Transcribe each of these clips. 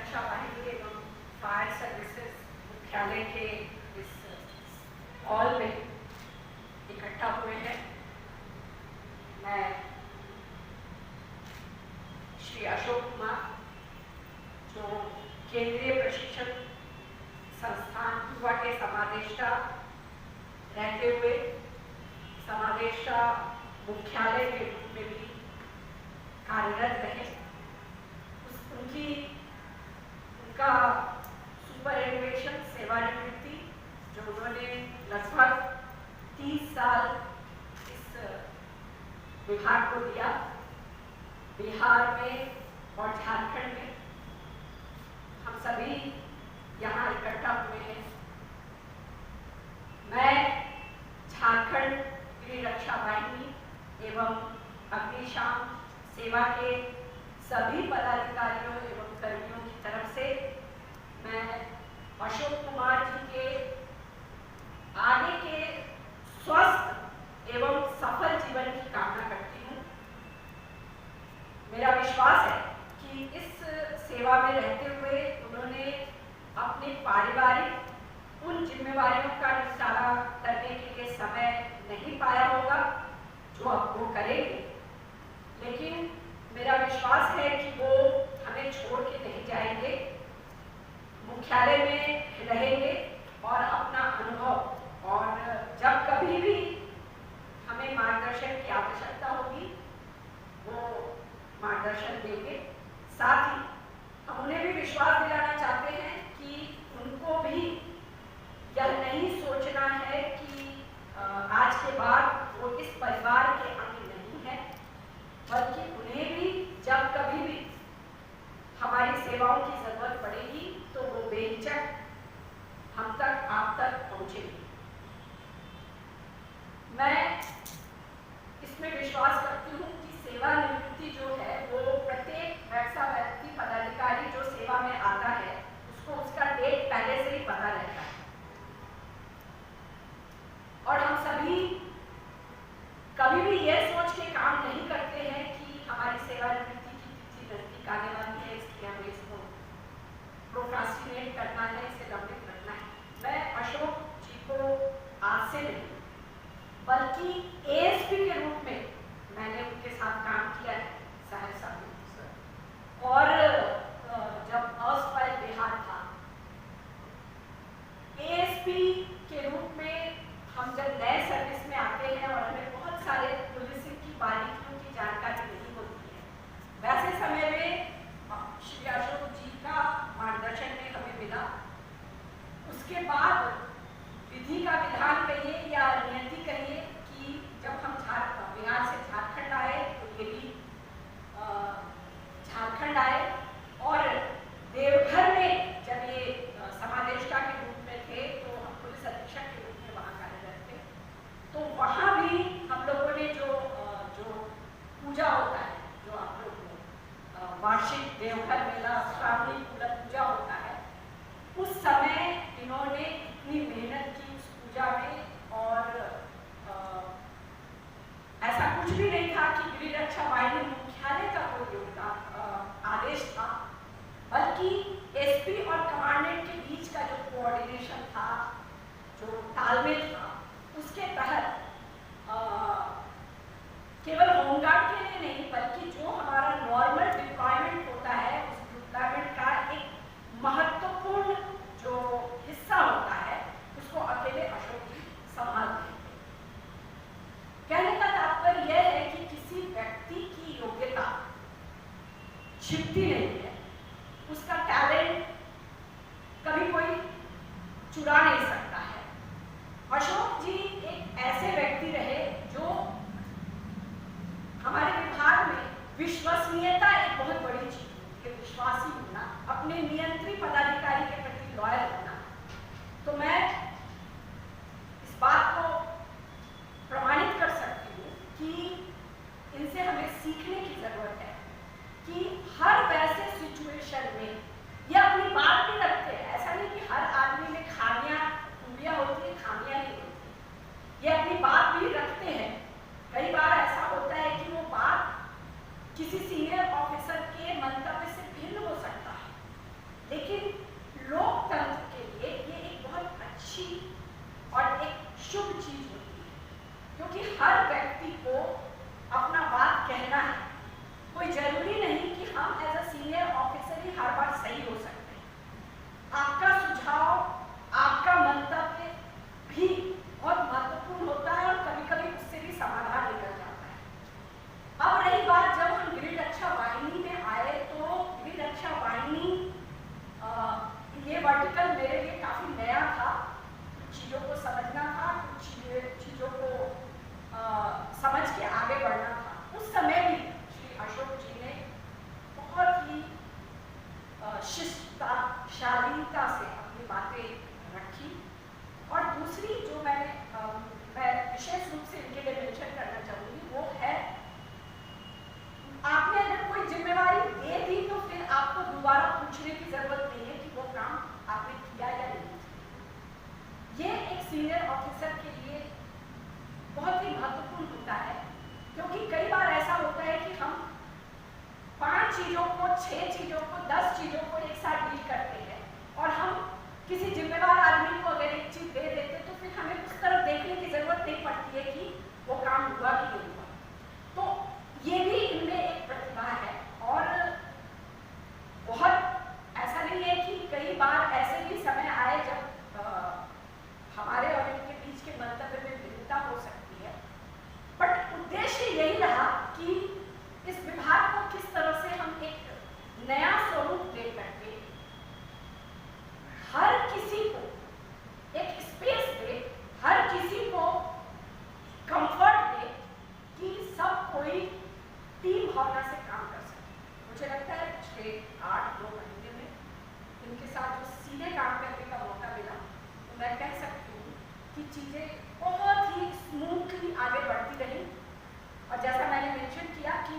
रक्षा वाहिनी एवं fire services मुख्यालय के इस हॉल में इकट्ठा हुए हैं। मैं श्री अशोक कुमार, जो केंद्रीय प्रशिक्षण संस्थान युवा के समादेष्टा रहते हुए समादेष्टा मुख्यालय के रूप में भी कार्यरत रहे, उनका सुपरएनुएशन सेवानिवृत्ति जो उन्होंने लगभग 30 साल इस विभाग को दिया, बिहार में और झारखंड में। हम सभी यहाँ इकट्ठा हुए हैं। मैं झारखंड गृह रक्षा वाहिनी एवं अग्निशमन सेवा के सभी पदाधिकारियों एवं कर्मियों की तरफ से मैं अशोक कुमार जी के आगे के स्वस्थ एवं सफल जीवन की कामना करती हूँ। मेरा विश्वास है कि इस सेवा में रहते हुए उन्होंने अपने पारिवारिक उन जिम्मेवारियों का निपटारा करने के लिए समय नहीं पाया होगा जो अब वो करेंगे, लेकिन मेरा विश्वास है कि वो हमें छोड़ के नहीं जाएंगे, मुख्यालय में रहेंगे और अपना अनुभव और जब कभी भी हमें मार्गदर्शन की आवश्यकता होगी वो मार्गदर्शन देंगे। साथ ही हम उन्हें भी विश्वास दिलाना चाहते हैं कि उनको भी यह नहीं सोचना है कि आज के बाद वो इस परिवार के अंग नहीं है, बल्कि उन्हें भी जब कभी भी हमारी सेवाओं की जरूरत पड़ेगी तो वो बेहिचक हम तक, आप तक पहुंचेगी। मैं इसमें विश्वास करती हूँ कि सेवानिवृत्ति जो है वो प्रत्येक व्यक्ति पदाधिकारी जो सेवा में आता है उसको उसका डेट पहले से ही पता रहता है और हम सभी कभी भी यह सोच के काम नहीं करते हैं कि हमारी सेवानिवृत्ति की तिथि नजदीक आने वाली है, इसलिए हमें इसको प्रोक्रास्टिनेट करना है, इसे लंबित रखना है। मैं अशोक जी को आज से नहीं बल्कि एएसपी के रूप में मैंने उनके साथ काम किया है सहरसा में, और जब अस्पताल बिहार था एएसपी के रूप में हम जब नए सर्विस में आते हैं और हमें बहुत सारे पुलिसिंग की बारीकियों की जानकारी नहीं होती है, वैसे समय में श्री अशोक जी का मार्गदर्शन में हमें मिला। उसके बाद विधि का विधान कहिए या नियति कहिए कि जब हम बिहार से झारखंड आए तो ये भी झारखंड आए और देवघर में जब ये समादेष्टा के रूप में थे तो हम पुलिस अधीक्षक के रूप में वहाँ कार्यरत थे। तो वहाँ भी हम लोगों ने जो पूजा होता है, जो आप लोग वार्षिक देवघर मेला श्रावणी पूजा होता है, उस समय इन्होंने इतनी मेहनत की उस पूजा में और ऐसा कुछ भी नहीं था कि गृह रक्षा वाहिनी मुख्यालय का कोई योगदान आदेश था, बल्कि एसपी और कमांडेंट के बीच का जो कोऑर्डिनेशन था, जो तालमेल था, उसके तहत केवल होमगार्ड के लिए नहीं बल्कि जो हमारा नॉर्मल डिप्लॉयमेंट होता है उस डिप्लॉयमेंट का एक महत्वपूर्ण जो हिस्सा होता है उसको अकेले अशोक जी संभालते हैं। कहने का तात्पर्य यह है कि किसी व्यक्ति की योग्यता छिपती नहीं है, उसका टैलेंट कभी कोई चुरा नहीं सकता है। अशोक शालीनता से अपनी बातें रखी। और दूसरी जो मैं विशेष रूप से इनके लिए मेंशन करना चाहूँगी वो है, आपने अगर कोई जिम्मेवारी दे दी तो फिर आपको दोबारा पूछने की जरूरत नहीं है कि वो काम आपने किया या नहीं। ये एक सीनियर ऑफिसर के लिए बहुत ही महत्वपूर्ण होता है, क्योंकि कई बार ऐसा होता है कि हम 5 चीजों को, 6 चीजों को, 10 चीजों को एक साथ डील करते हैं, और हम किसी जिम्मेवार आदमी को अगर एक चीज दे देते तो फिर हमें उस तरफ देखने की जरूरत नहीं पड़ती है कि वो काम हुआ कि नहीं हुआ। तो ये भी इनमें एक प्रतिभा है। और बहुत ऐसा नहीं है कि कई बार ऐसे भी समय आए जब हमारे और इनके बीच के मंतव्य में भिन्नता हो सकती है, बट उद्देश्य यही रहा कि इस विभाग को किस तरह से हम एक नया स्वरूप दे करके हर किसी को एक स्पेस दे, हर किसी को कंफर्ट दे कि सब कोई टीम भावना से काम कर सके। मुझे लगता है पिछले 8-9 महीने में इनके साथ जो सीधे काम करने का मौका मिला, तो मैं कह सकती हूँ कि चीज़ें बहुत ही स्मूथली आगे बढ़ती रही। और जैसा मैंने मेंशन किया कि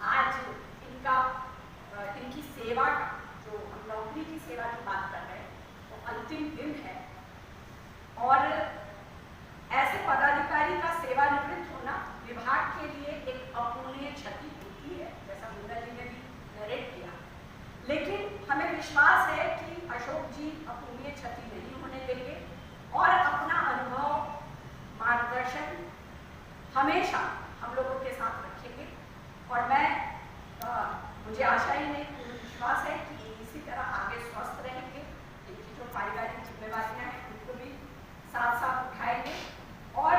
आज इनकी सेवा का, जो हम नौकरी की सेवा की बात कर रहे हैं, वो अंतिम दिन है। और ऐसे पदाधिकारी का सेवानिवृत्त होना विभाग के लिए एक अपूरणीय क्षति होती है, जैसा मुंडा जी ने भी नरेट किया। लेकिन हमें विश्वास है कि अशोक जी अपूरणीय क्षति नहीं होने देंगे और अपना अनुभव, मार्गदर्शन हमेशा हम लोगों के साथ रखेंगे। और मुझे आशा ही नहीं, पूर्ण विश्वास है कि इसी तरह आगे स्वस्थ रहेंगे। इनकी जो पारिवारिक जिम्मेवारियां हैं उनको भी साथ साथ उठाएंगे। और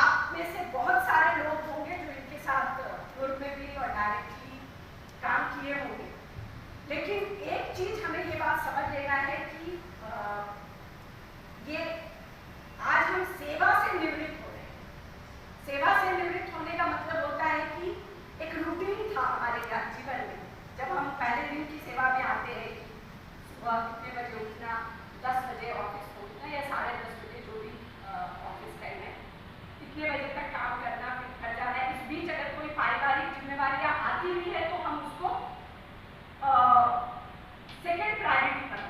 आप में से बहुत सारे लोग होंगे जो इनके साथ पूर्व में भी और डायरेक्टली काम किए होंगे। लेकिन एक चीज हमें ये बात समझ लेना है कि ये आज हम सेवा से निवृत्त हो रहे हैं। सेवा से निवृत्त होने का मतलब होता है कि एक रूटीन था हमारे जीवन में। जब हम पहले दिन की सेवा में आते हैं, सुबह कितने बजे उठना, 10 बजे ऑफिस पहुंचना या 10:30 बजे, जो भी ऑफिस टाइम है, कितने बजे तक काम करना, फिर घर जाना। इस बीच अगर कोई पारिवारिक जिम्मेवारियां आती भी है तो हम उसको सेकेंड प्रायोरिटी पर,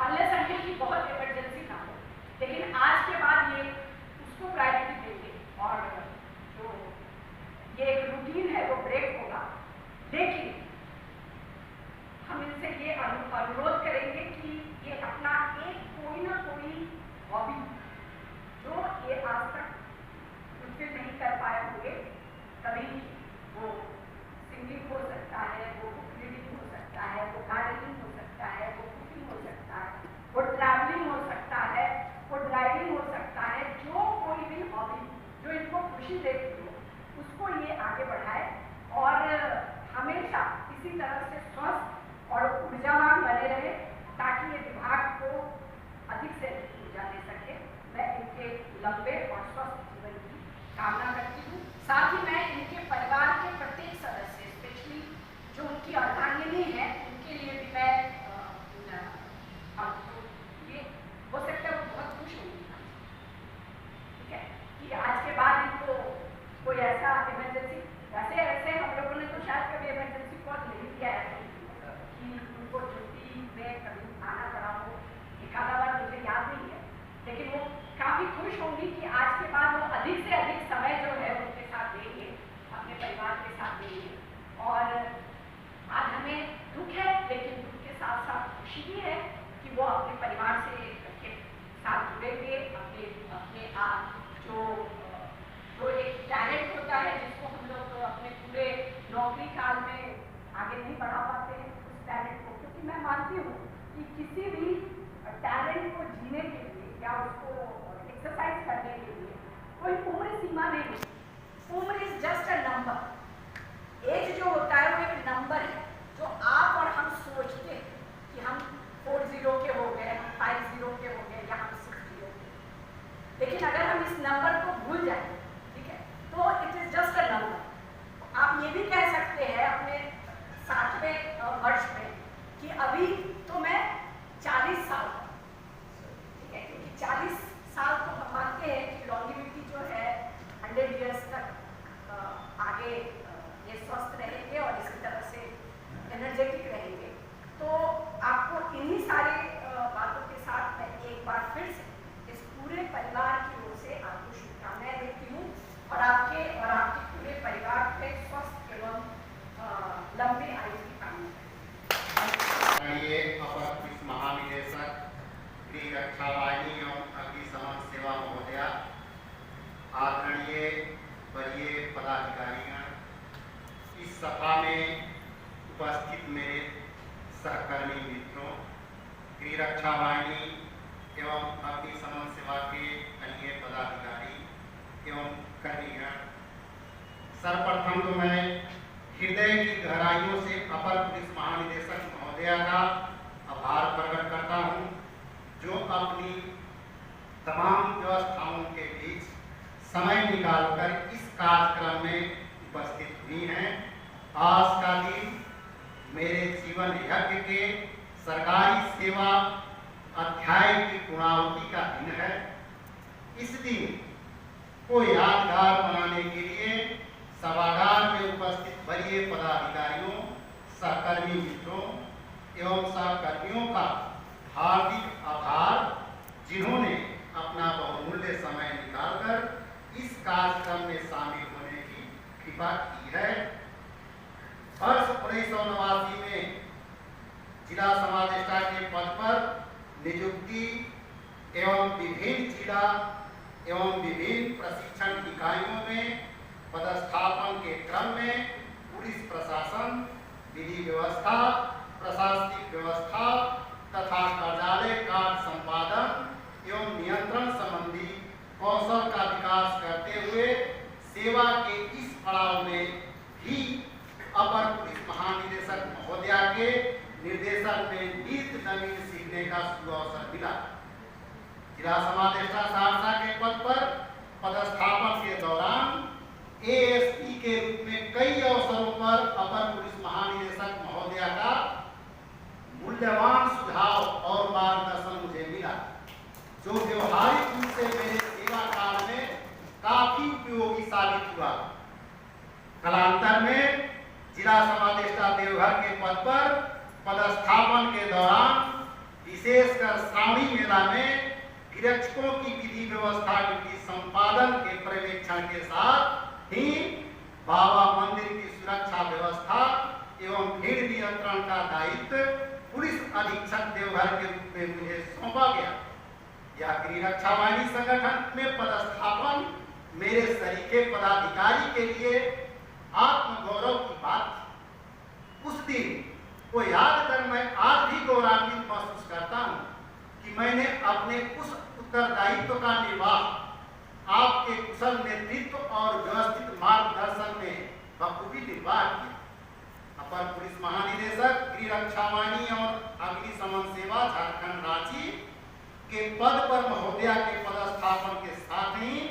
अनलेस अनटिल की बहुत इमरजेंसी ना हो। लेकिन आज के बाद ये उसको प्रायोरिटी देंगे और जो ये एक रूटीन है वो ब्रेक होगा। लेकिन हम इनसे ये अनुरोध करेंगे कि ये अपना एक कोई ना कोई हॉबी जो ये आज तक फुलफिल नहीं कर पाए होंगे, कभी वो सिंगिंग हो सकता है, वो बुक रीडिंग हो सकता है, वो गार्डनिंग हो सकता है, वो कुकिंग हो सकता है, वो ट्रैवलिंग हो सकता है, वो ड्राइविंग हो सकता है। जो कोई भी हॉबी जो इनको खुशी देती हो उसको ये आगे बढ़ाए और हमेशा इसी तरह से स्वस्थ और ऊर्जावान बने रहे, ताकि ये विभाग को अधिक से अधिक ऊर्जा दे सके। मैं इनके लंबे और स्वस्थ जीवन की कामना करती हूँ। साथ ही मैं इनके परिवार के प्रत्येक सदस्य, स्पेशली जो उनकी अर्धांगिनी है, उनके लिए भी मैं ये हो सकता है वो बहुत खुश होंगी, ठीक है, कि आज के बाद इनको कोई ऐसा इमरजेंसी, वैसे हम लोगों ने तो शायद कभी इमरजेंसी कॉल नहीं किया है कि उनको छुट्टी में कभी आना पड़ा हो, एक आधा बार मुझे याद नहीं है। लेकिन वो काफ़ी खुश होंगी कि आज के बाद वो अधिक से अधिक समय जो है उनके साथ देंगे, अपने परिवार के साथ देंगे। और आज हमें दुख है, लेकिन दुख के साथ साथ खुशी भी है कि वो अपने परिवार से के साथ जुड़ेंगे। अपने आप जो एक टैलेंट होता है जिसको हम लोग अपने पूरे नौकरी काल में आगे नहीं बढ़ा पाते हैं, उस टैलेंट को, क्योंकि मैं मानती हूँ कि किसी भी टैलेंट को जीने के लिए या उसको एक्सरसाइज करने के लिए रक्षा वाहिनी एवं अग्निशमन सेवा के अन्य पदाधिकारी एवं कर्मीगण, सर्वप्रथम तो मैं हृदय की गहराइयों से अपर पुलिस महानिदेशक महोदया का आभार प्रकट करता हूं, जो अपनी तमाम व्यवस्थाओं के बीच समय निकालकर इस कार्यक्रम में उपस्थित हुई हैं। आज का दिन मेरे जीवन यज्ञ के सरकारी सेवा अध्याय की पूर्णाहुति का दिन है। इस दिन को यादगार बनाने के लिए सभागार में उपस्थित वरीय पदाधिकारियों, सहकर्मी मित्रों एवं सहकर्मियों का हार्दिक आभार, जिन्होंने अपना बहुमूल्य समय निकालकर इस कार्यक्रम में शामिल होने की कृपा की है। वर्ष 1989 में जिला समादेष्टा के पद पर नियुक्ति एवं विभिन्न जिला एवं विभिन्न प्रशिक्षण इकाइयों में पदस्थापन के क्रम में पुलिस प्रशासन, विधि व्यवस्था, प्रशासनिक व्यवस्था तथा कार्यालय कार्य संपादन एवं नियंत्रण संबंधी कौशल का विकास करते हुए सेवा के इस पड़ाव में ही अपर पुलिस महानिदेशक महोदया के निर्देशन में नित्य नवीन सीखने का सुअवसर मिला। जिला समादेष्टा सहरसा के पद पर पदस्थापन के दौरान एएसपी के रूप में कई अवसरों पर अपर पुलिस महानिदेशक महोदया का मूल्यवान सुझाव और मार्गदर्शन मुझे मिला, जो व्यवहारिक रूप से मेरे सेवा काल में काफी उपयोगी साबित हुआ। कालांतर में जिला समादेष्टा देवघर के पद पर पदस्थापन के दौरान विशेषकर श्रावणी मेला में गिरक्षकों की विधि व्यवस्था के संपादन के पर्यवेक्षण के साथ ही बाबा मंदिर की सुरक्षा व्यवस्था एवं भीड़ नियंत्रण का दायित्व पुलिस अधीक्षक देवघर के रूप में मुझे सौंपा गया। यह गृह रक्षा वाहिनी संगठन में पदस्थापन मेरे सरीखे पदाधिकारी के लिए आत्मगौरव की बात थी। उस दिन को याद कर मैं आज भी गौरवान्वित महसूस करता हूँ कि मैंने अपने उस उत्तरदायित्व का निर्वाह आपके कुशल नेतृत्व और व्यवस्थित मार्गदर्शन में बखूबी निर्वाह किया। अपर पुलिस महानिदेशक गृह रक्षा वाहिनी और अग्निशमन सेवा झारखंड रांची के पद पर महोदया के पदस्थापन के साथ ही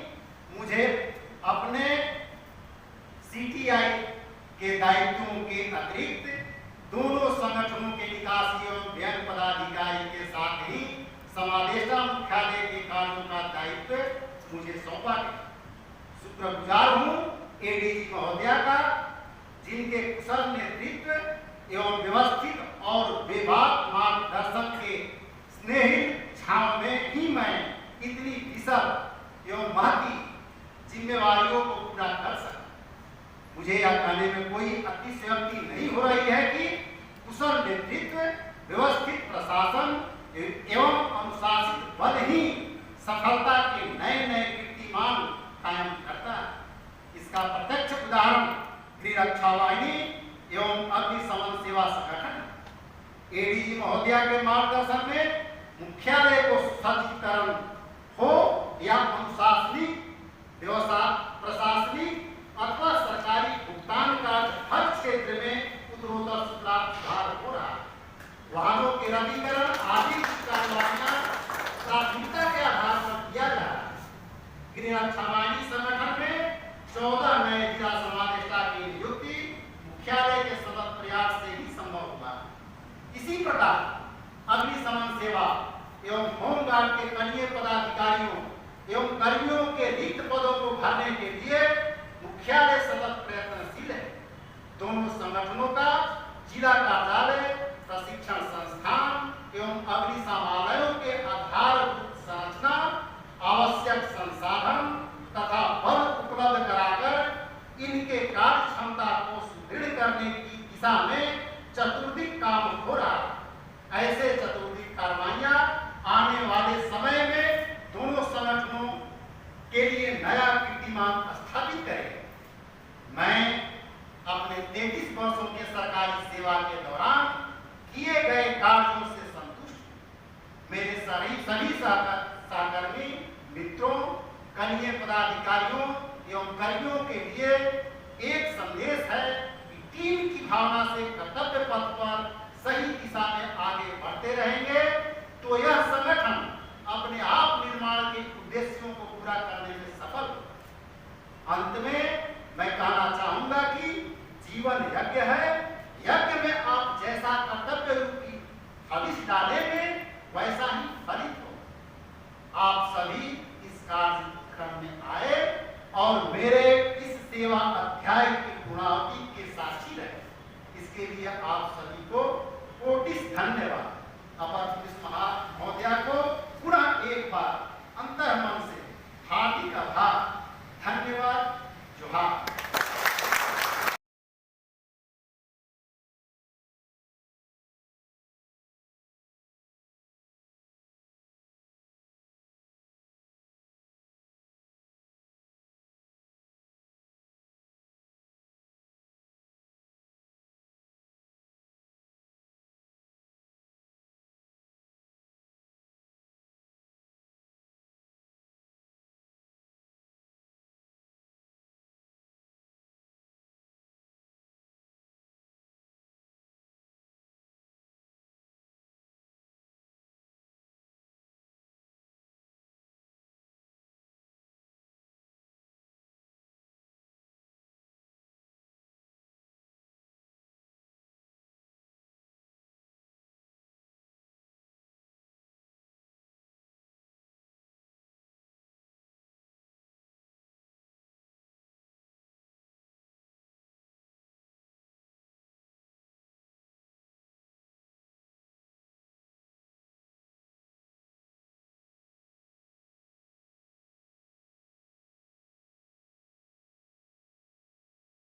मुझे अपने सीटीआई के दायित्वों के अतिरिक्त दोनों संगठनों के निकासी एवं व्यय पदाधिकारी के साथ ही समादेष्टा मुख्यालय के कार्यों का दायित्व मुझे सौंपा गया। शुक्रगुजार हूँ एडीजी महोदया का, जिनके कुशल नेतृत्व एवं व्यवस्थित और बेबाक मार्गदर्शन के स्नेहित छांव में ही मैं इतनी विशद एवं महती जिम्मेवारियों को पूरा कर सका। मुझे यह कहने में कोई अतिशयोक्ति नहीं हो रही है कि कुशल नेतृत्व, व्यवस्थित प्रशासन एवं अनुशासित बल ही सफलता के नए नए कीर्तिमान कायम करता है। इसका प्रत्यक्ष उदाहरण गृह रक्षा वाहिनी एवं अग्निशमन सेवा संगठन। एडीजी महोदया के मार्गदर्शन में मुख्यालय को सुसज्जीकरण हो या अनुशासनिक, प्रशासनिक अथवा सरकारी भुगतान का हर क्षेत्र में उत्तरोत्तर सुधार हो रहा है। वाहनों के रद्दीकरण आदि कार्यवाहियां प्राथमिकता के आधार पर किया जा रहा है। गृह रक्षा वाहिनी संगठन में 14 नए जिला समादेष्टा की नियुक्ति मुख्यालय के सतत प्रयास से ही संभव हुआ। इसी प्रकार अग्निशमन सेवा एवं होमगार्ड के कनीय पदाधिकारियों एवं कर्मियों के रिक्त पदों को भरने के लिए मुख्यालय सतत प्रयत्नशील है। दोनों संगठनों का जिला कार्यालय, प्रशिक्षण संस्थान एवं अग्निशमालयों के आधारभूत संरचना, आवश्यक संसाधन तथा बल उपलब्ध कराकर इनके कार्य क्षमता को सुदृढ़ करने की दिशा में चतुर्दिक काम हो रहा है। ऐसे चतुर्दिक कार्रवाइयां आने वाले समय में दोनों संगठनों के लिए नया कीर्तिमान स्थापित करेंगे। मैं अपने 33 वर्षों के सरकारी सेवा के दौरान किए गए कार्यों से संतुष्ट हूं। सभी सहकर्मी मित्रों, कनीय पदाधिकारियों एवं कर्मियों के लिए एक संदेश है कि टीम की भावना से कर्तव्य पथ पर सही दिशा में आगे बढ़ते रहेंगे तो यह संगठन अपने आप निर्माण के उद्देश्यों को पूरा करने में सफल होगा। अंत में मैं कहना चाहूंगा कि जीवन यज्ञ है। यज्ञ में आप जैसा कर्तव्य रूपी हविष डालेंगे वैसा ही फलित हो। आप सभी इस कार्यक्रम में आए और मेरे इस सेवा अध्याय की गुणावती के साक्षी रहे, इसके लिए आप सभी